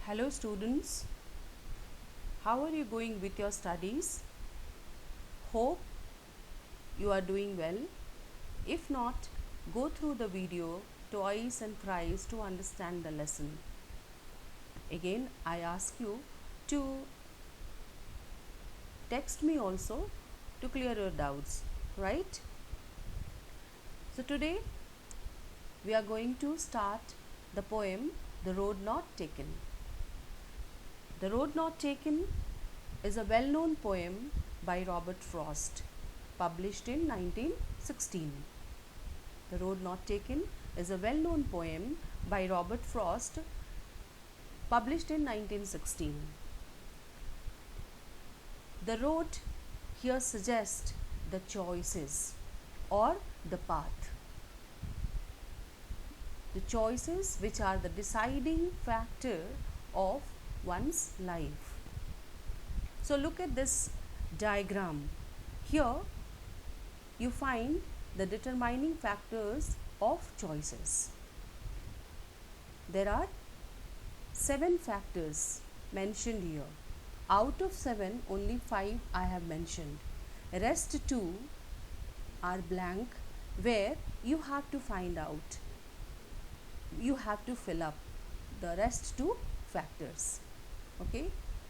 Hello students, how are you going with your studies? Hope you are doing well. If not, go through the video twice and thrice to understand the lesson. Again, I ask you to text me also to clear your doubts, right? So today we are going to start the poem The Road Not Taken. The Road Not Taken is a well known poem by Robert Frost, published in 1916. The Road Not Taken is a well known poem by Robert Frost, published in 1916. The road here suggests the choices or the path. The choices which are the deciding factor of one's life. So look at this diagram. Here you find the determining factors of choices. There are 7 factors mentioned here. Out of 7, only 5 I have mentioned. Rest 2 are blank, where you have to find out. You have to fill up the rest 2 factors. Okay.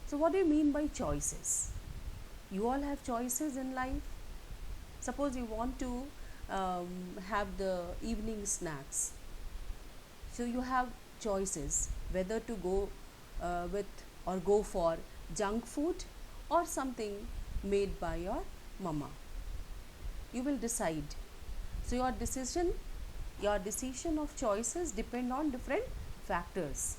So what do you mean by choices? You all have choices in life. Suppose you want to have the evening snacks. So you have choices whether to go with or go for junk food or something made by your mama. You will decide. So your decision of choices depend on different factors.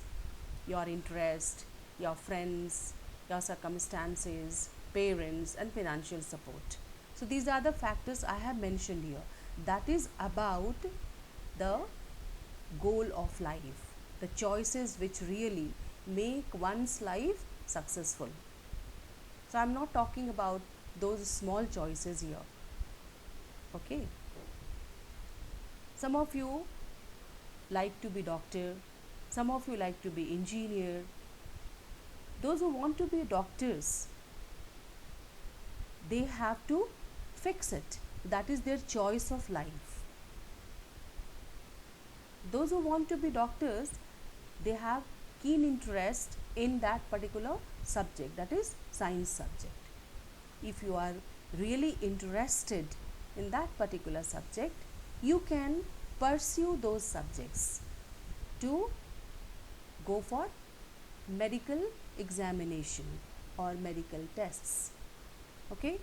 Your interest, your friends, your circumstances, parents and financial support. So these are the factors I have mentioned here. That is about the goal of life, the choices which really make one's life successful. So I'm not talking about those small choices here. Okay. Some of you like to be doctor, some of you like to be engineer. Those who want to be doctors, they have to fix it. That is their choice of life. Those who want to be doctors, they have keen interest in that particular subject, that is science subject. If you are really interested in that particular subject, you can pursue those subjects to go for medical examination or medical tests. Okay.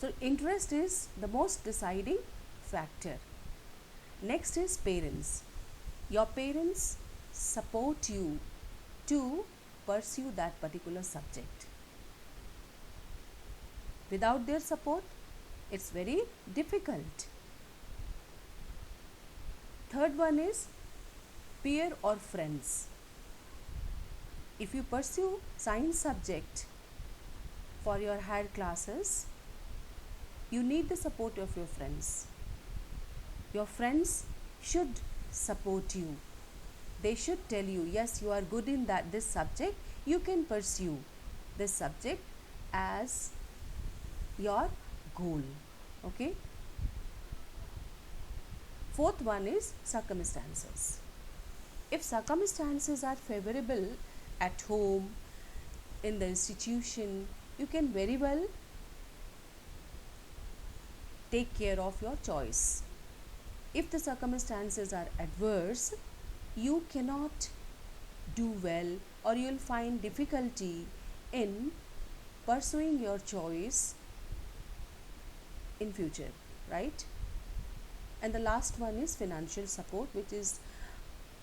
So interest is the most deciding factor. Next is parents. Your parents support you to pursue that particular subject. Without their support, it's very difficult. Third one is peer or friends. If you pursue science subject for your higher classes, you need the support of your friends. Your friends should support you. They should tell you, yes, you are good in this subject, you can pursue this subject as your goal. Okay. Fourth one is circumstances. If circumstances are favorable at home, in the institution, you can very well take care of your choice. If the circumstances are adverse, you cannot do well or you will find difficulty in pursuing your choice in future, right? And the last one is financial support, which is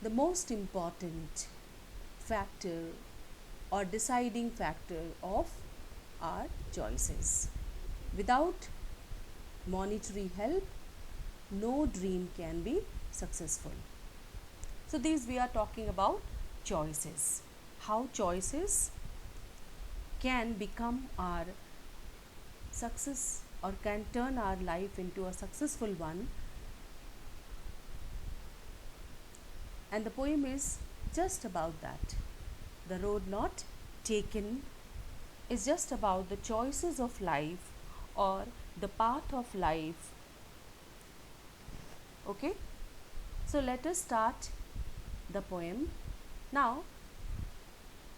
the most important factor or deciding factor of our choices. Without monetary help, no dream can be successful. So these we are talking about choices. How choices can become our success or can turn our life into a successful one. And the poem is just about that. The road not taken is just about the choices of life or the path of life. Okay, so let us start the poem. Now,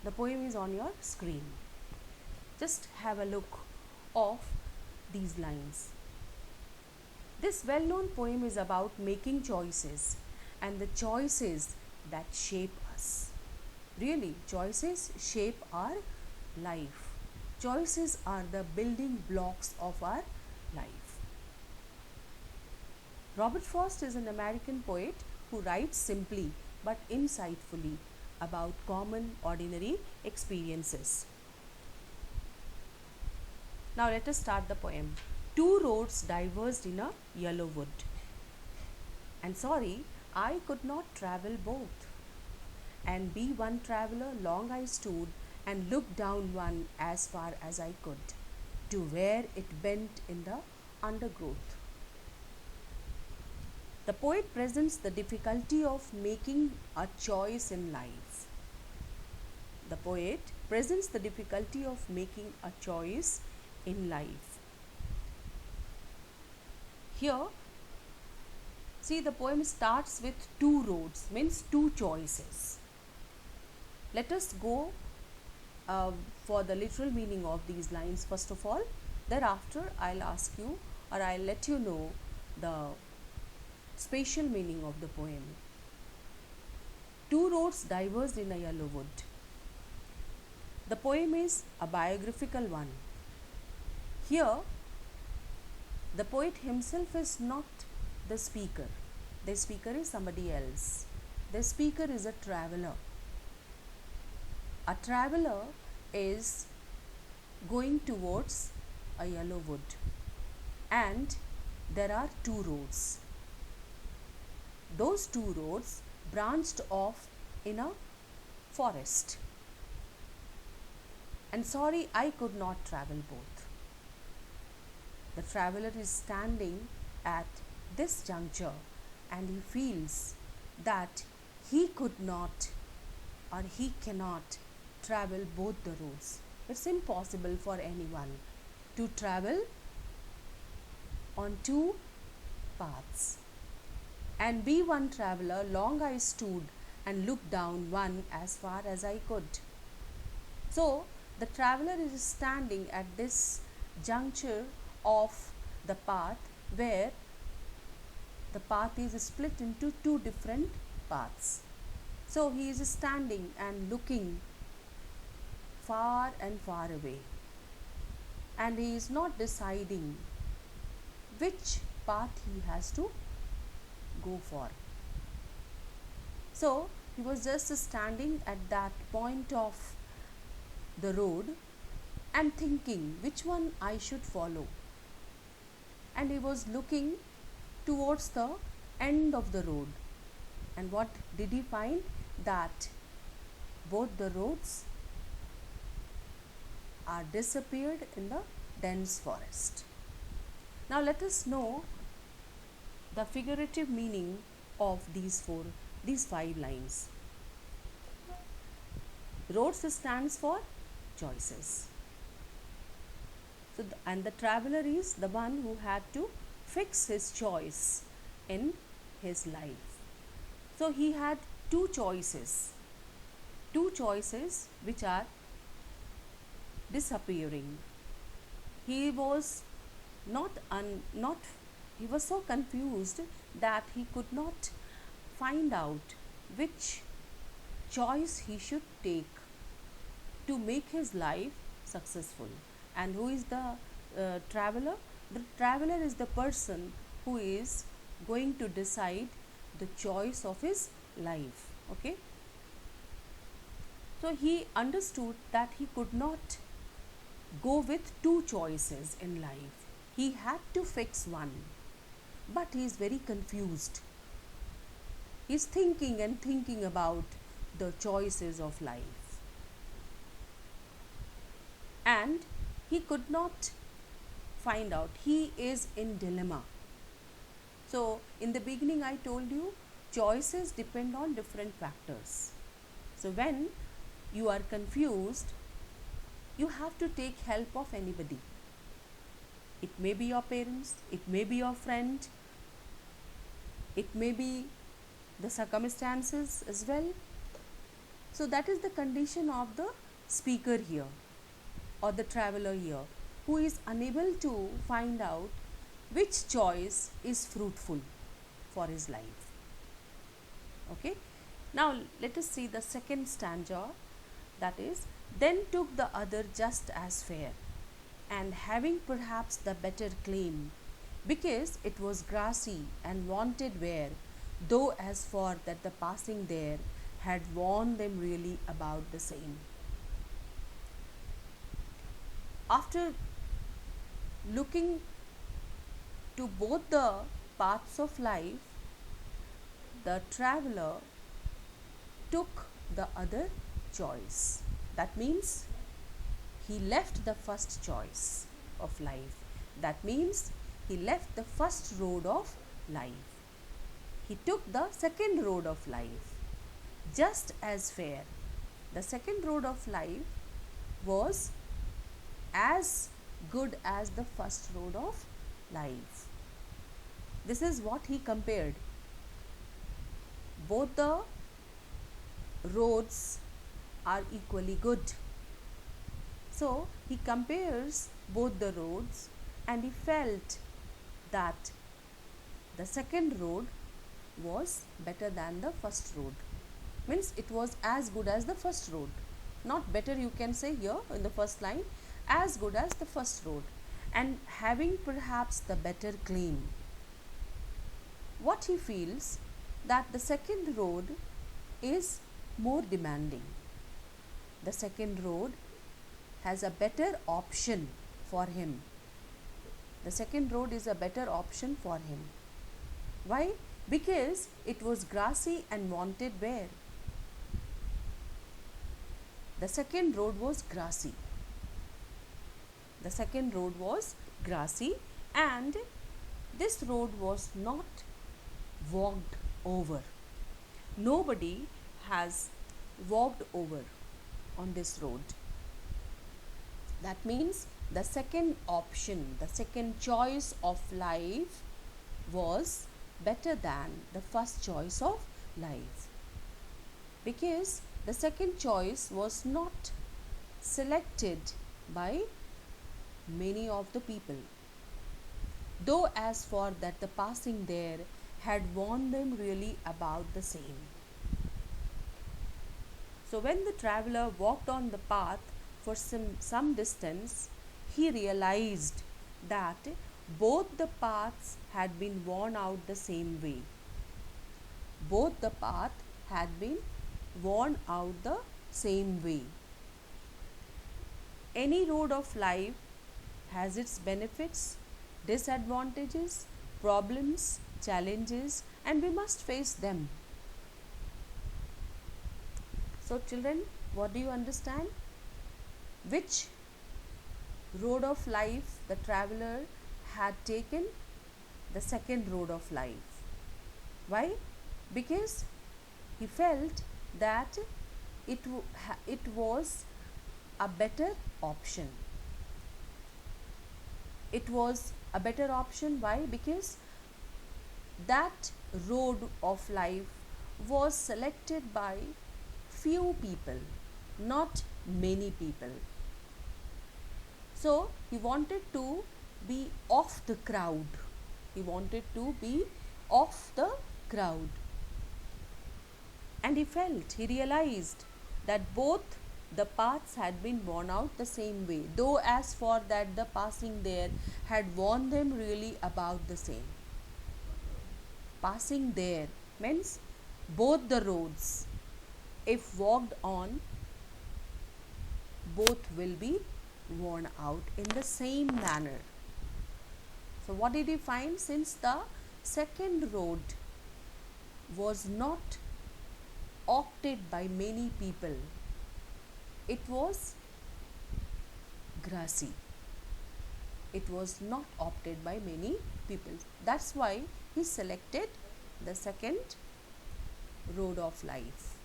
the poem is on your screen. Just have a look of these lines. This well known poem is about making choices and the choices that shape us. Really, choices shape our life. Choices are the building blocks of our life. Robert Frost is an American poet who writes simply but insightfully about common, ordinary experiences. Now let us start the poem. Two roads diverged in a yellow wood. And sorry, I could not travel both. And be one traveller, long I stood and looked down one as far as I could, to where it bent in the undergrowth. The poet presents the difficulty of making a choice in life. The poet presents the difficulty of making a choice in life. Here, see, the poem starts with two roads, means two choices. Let us go for the literal meaning of these lines first of all. Thereafter, I'll ask you or I'll let you know the spatial meaning of the poem. Two roads diverged in a yellow wood. The poem is a biographical one. Here, the poet himself is not the speaker. The speaker is somebody else. The speaker is a traveler. A traveler is going towards a yellow wood, and there are two roads. Those two roads branched off in a forest. And sorry, I could not travel both. The traveler is standing at this juncture and he feels that he could not or he cannot travel both the roads. It's impossible for anyone to travel on two paths. And be one traveller, long I stood and looked down one as far as I could. So, the traveller is standing at this juncture of the path where the path is split into two different paths. So, he is standing and looking far and far away, and he is not deciding which path he has to go for. So, he was just standing at that point of the road and thinking which one I should follow. And he was looking towards the end of the road. And what did he find? That both the roads are disappeared in the dense forest. Now let us know the figurative meaning of these five lines. Roads stands for choices. So and the traveler is the one who had to fix his choice in his life. So he had two choices which are disappearing. He was he was so confused that he could not find out which choice he should take to make his life successful. And who is the traveler? The traveler is the person who is going to decide the choice of his life. Okay. So he understood that he could not go with two choices in life. He had to fix one. But he is very confused. He is thinking and thinking about the choices of life. And he could not find out. He is in dilemma. So, in the beginning I told you choices depend on different factors. So when you are confused, you have to take help of anybody. It may be your parents, it may be your friend, it may be the circumstances as well. So that is the condition of the speaker here or the traveler here, who is unable to find out which choice is fruitful for his life. Okay, now let us see the second stanza, that is, then took the other just as fair, and having perhaps the better claim, because it was grassy and wanted wear, though as for that the passing there had worn them really about the same. After looking to both the paths of life, the traveler took the other choice. That means he left the first choice of life. That means he left the first road of life. He took the second road of life, just as fair. The second road of life was as good as the first road of life. This is what he compared. Both the roads are equally good. So he compares both the roads and he felt that the second road was better than the first road. Means it was as good as the first road. Not better, you can say here in the first line, as good as the first road, and having perhaps the better claim. What he feels, that the second road is more demanding. The second road has a better option for him. The second road is a better option for him. Why? Because it was grassy and wanted wear. The second road was grassy. The second road was grassy, and this road was not walked over. Nobody has walked over on this road. That means the second option, the second choice of life was better than the first choice of life, because the second choice was not selected by many of the people, though as for that the passing there had warned them really about the same. So when the traveler walked on the path for some distance, he realized that both the paths had been worn out the same way. Both the path had been worn out the same way. Any road of life has its benefits, disadvantages, problems, challenges, and we must face them. So children, what do you understand? Which road of life the traveler had taken? The second road of life. Why? Because he felt that it was a better option. It was a better option. Why? Because that road of life was selected by few people, not many people. So he wanted to be off the crowd. He wanted to be off the crowd. And he realized that both the paths had been worn out the same way, though as for that the passing there had worn them really about the same. Passing there means both the roads, if walked on, both will be worn out in the same manner. So what did he find? Since the second road was not opted by many people, it was grassy. It was not opted by many people. That's why he selected the second road of life.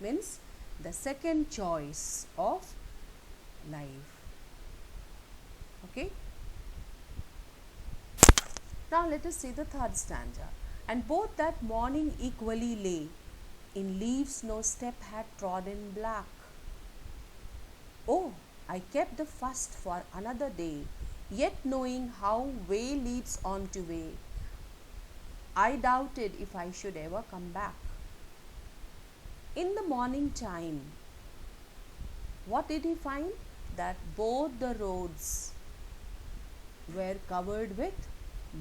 Means the second choice of life. Okay. Now let us see the third stanza. And both that morning equally lay, in leaves no step had trodden black. Oh, I kept the first for another day, yet knowing how way leads on to way, I doubted if I should ever come back. In the morning time, what did he find? That both the roads were covered with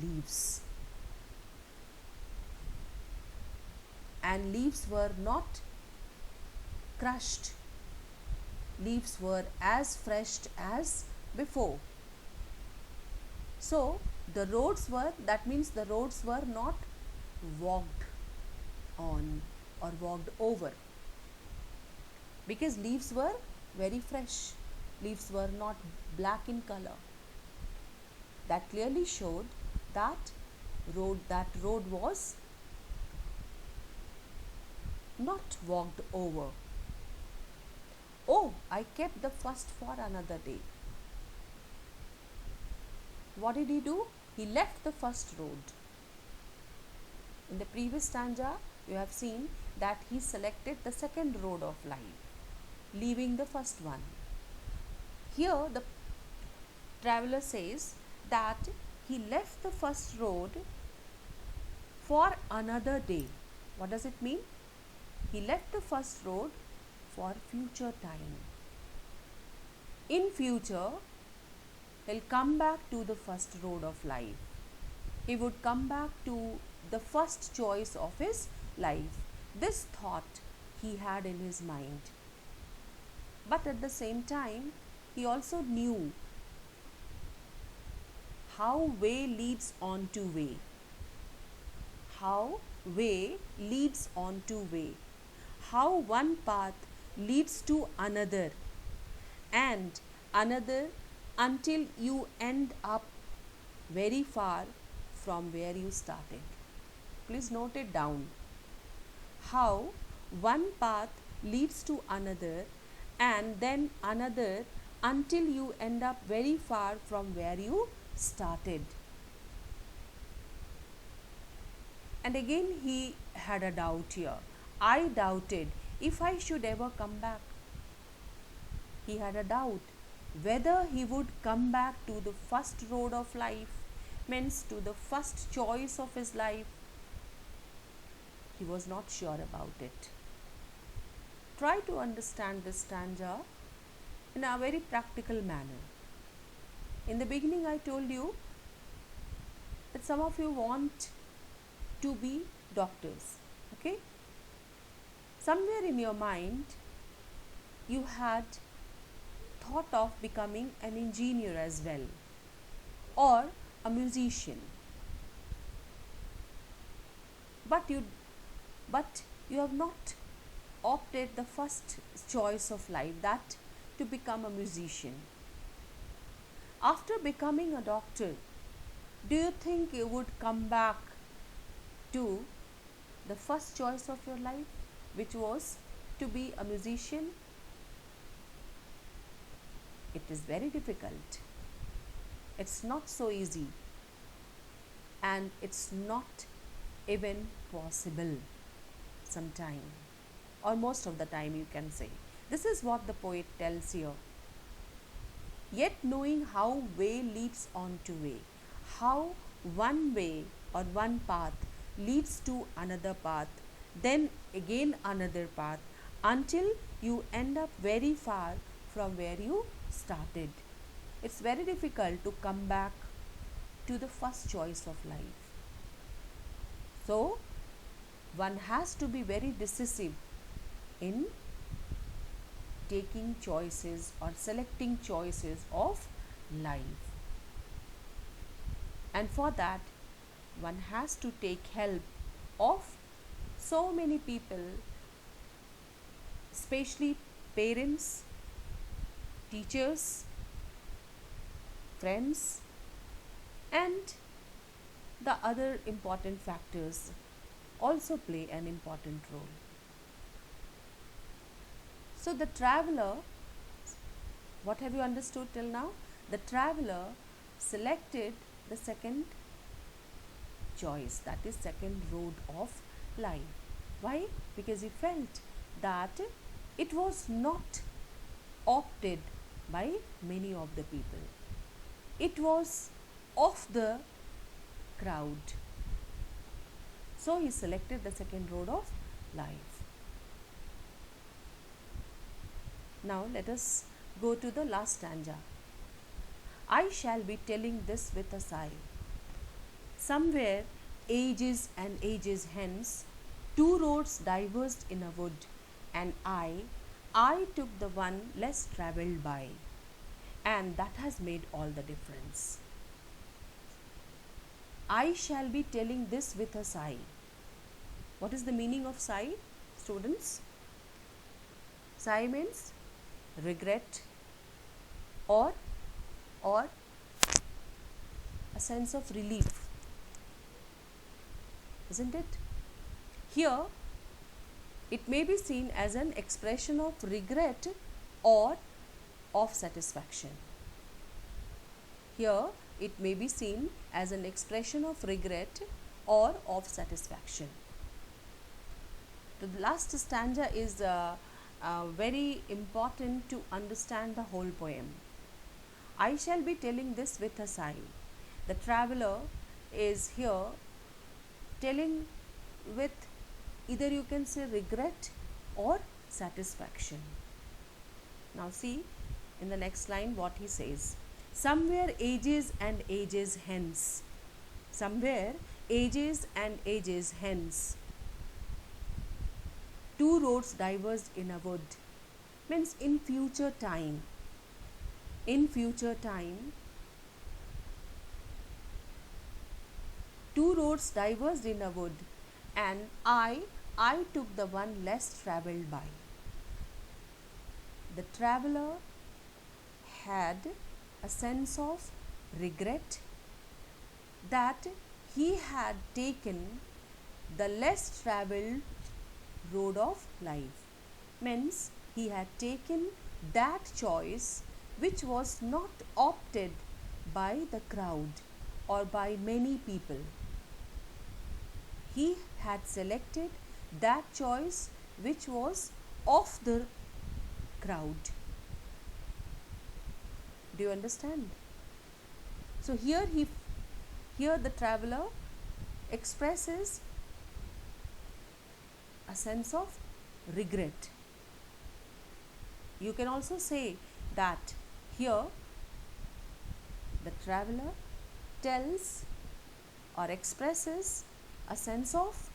leaves. And leaves were not crushed. Leaves were as fresh as before. So the roads were, that means the roads were not walked on or walked over, because leaves were very fresh. Leaves were not black in color. That clearly showed that road was not walked over. Oh, I kept the first for another day. What did he do? He left the first road. In the previous stanza, you have seen that he selected the second road of life, leaving the first one. Here, the traveler says that he left the first road for another day. What does it mean? He left the first road for future time. In future, he'll come back to the first road of life. He would come back to the first choice of his life. This thought he had in his mind. But at the same time, he also knew how way leads on to way. How way leads on to way. How one path leads to another and another until you end up very far from where you started. Please note it down. How one path leads to another and then another until you end up very far from where you started. And again he had a doubt here. I doubted if I should ever come back. He had a doubt whether he would come back to the first road of life, means to the first choice of his life. He was not sure about it. Try to understand this stanza in a very practical manner. In the beginning, I told you that some of you want to be doctors. Okay? Somewhere in your mind, you had thought of becoming an engineer as well, or a musician. But you have not opted the first choice of life, that to become a musician. After becoming a doctor, do you think you would come back to the first choice of your life, which was to be a musician? It is very difficult. It's not so easy, and it's not even possible sometime, or most of the time, you can say. This is what the poet tells here. Yet knowing how way leads on to way, how one way or one path leads to another path, then again another path, until you end up very far from where you started. It's very difficult to come back to the first choice of life. So, one has to be very decisive in taking choices or selecting choices of life. And for that, one has to take help of so many people, especially parents, teachers, friends, and the other important factors also play an important role. So the traveler, what have you understood till now? The traveler selected the second choice, that is second road of life. Why? Because he felt that it was not opted by many of the people. It was of the crowd. So he selected the second road of life. Now let us go to the last stanza. I shall be telling this with a sigh. Somewhere, ages and ages hence, two roads diverged in a wood, and I took the one less travelled by, and that has made all the difference. I shall be telling this with a sigh. What is the meaning of sigh, students? Sigh means regret or a sense of relief, isn't it? Here, it may be seen as an expression of regret or of satisfaction. Here, it may be seen as an expression of regret or of satisfaction. The last stanza is very important to understand the whole poem. I shall be telling this with a sigh. The traveler is here telling with either you can say regret or satisfaction. Now see in the next line what he says. Somewhere ages and ages hence. Somewhere ages and ages hence. Two roads diverged in a wood. Means in future time. In future time, two roads diverged in a wood, and I took the one less travelled by. The traveller had a sense of regret that he had taken the less travelled road of life. Means he had taken that choice which was not opted by the crowd or by many people. He had selected that choice which was of the crowd. Do you understand? So here the traveler expresses a sense of regret. You can also say that here the traveler tells or expresses a sense of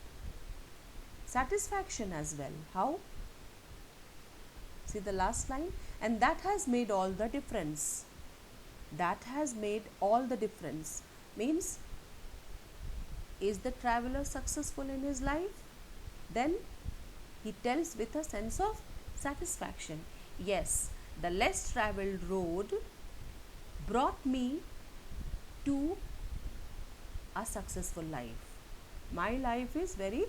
satisfaction as well. How? See the last line, and that has made all the difference. That has made all the difference means, is the traveler successful in his life? Then he tells with a sense of satisfaction. Yes, the less travelled road brought me to a successful life. My life is very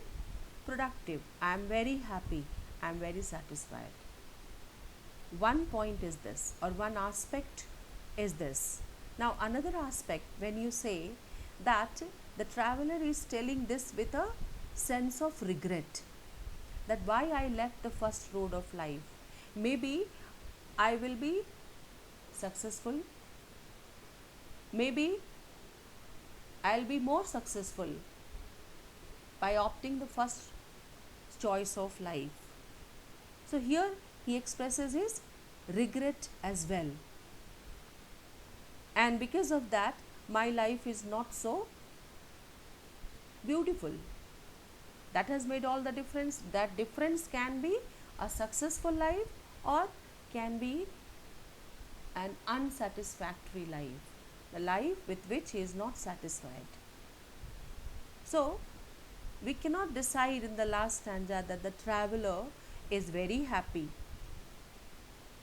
productive. I am very happy. I am very satisfied. One point is this, or one aspect is this. Now another aspect, when you say that the traveler is telling this with a sense of regret, that why I left the first road of life. Maybe I will be successful. Maybe I'll be more successful by opting the first choice of life. So here he expresses his regret as well. And because of that, my life is not so beautiful. That has made all the difference. That difference can be a successful life or can be an unsatisfactory life, the life with which he is not satisfied. So we cannot decide in the last stanza that the traveler is very happy.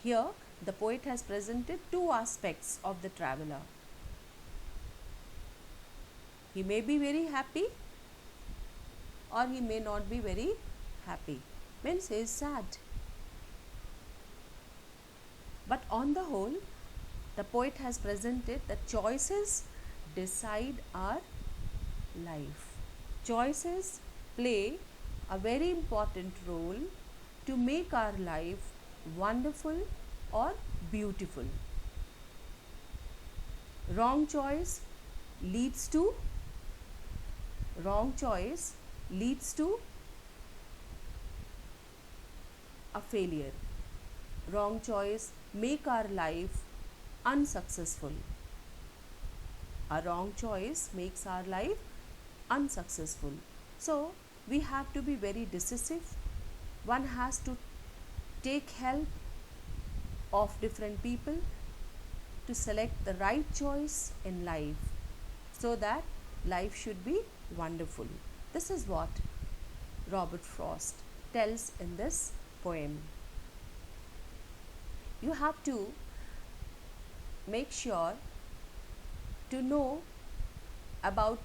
Here the poet has presented two aspects of the traveler. He may be very happy or he may not be very happy. Means he is sad. On the whole, the poet has presented that choices decide our life. Choices play a very important role to make our life wonderful or beautiful. Wrong choice leads to wrong choice leads to a failure. Wrong choice make our life unsuccessful. A wrong choice makes our life unsuccessful. So we have to be very decisive. One has to take help of different people to select the right choice in life so that life should be wonderful. This is what Robert Frost tells in this poem. You have to make sure to know about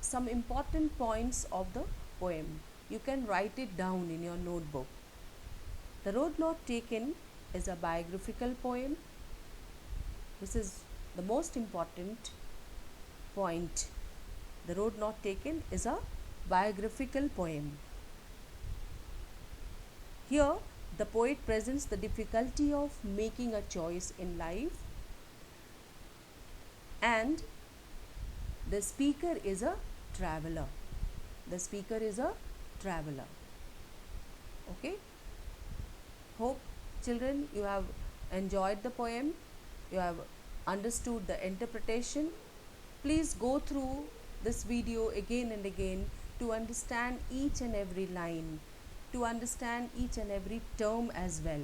some important points of the poem. You can write it down in your notebook. The Road Not Taken is a biographical poem. This is the most important point. The Road Not Taken is a biographical poem. Here, the poet presents the difficulty of making a choice in life, and the speaker is a traveler. The speaker is a traveler. Okay? Hope, children, you have enjoyed the poem. You have understood the interpretation. Please go through this video again and again to understand each and every line, to understand each and every term as well.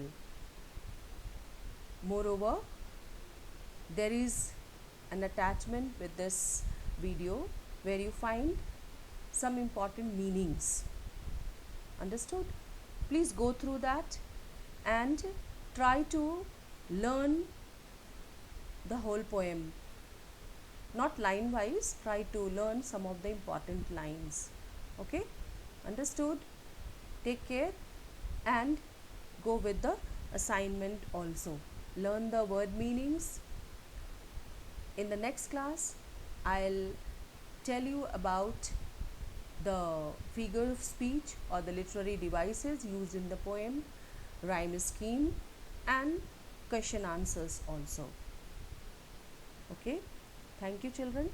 Moreover, there is an attachment with this video where you find some important meanings. Understood? Please go through that and try to learn the whole poem. Not line wise, try to learn some of the important lines. Okay? Understood? Take care and go with the assignment also. Learn the word meanings. In the next class, I'll tell you about the figure of speech or the literary devices used in the poem, rhyme scheme, and question answers also. Okay? Thank you, children.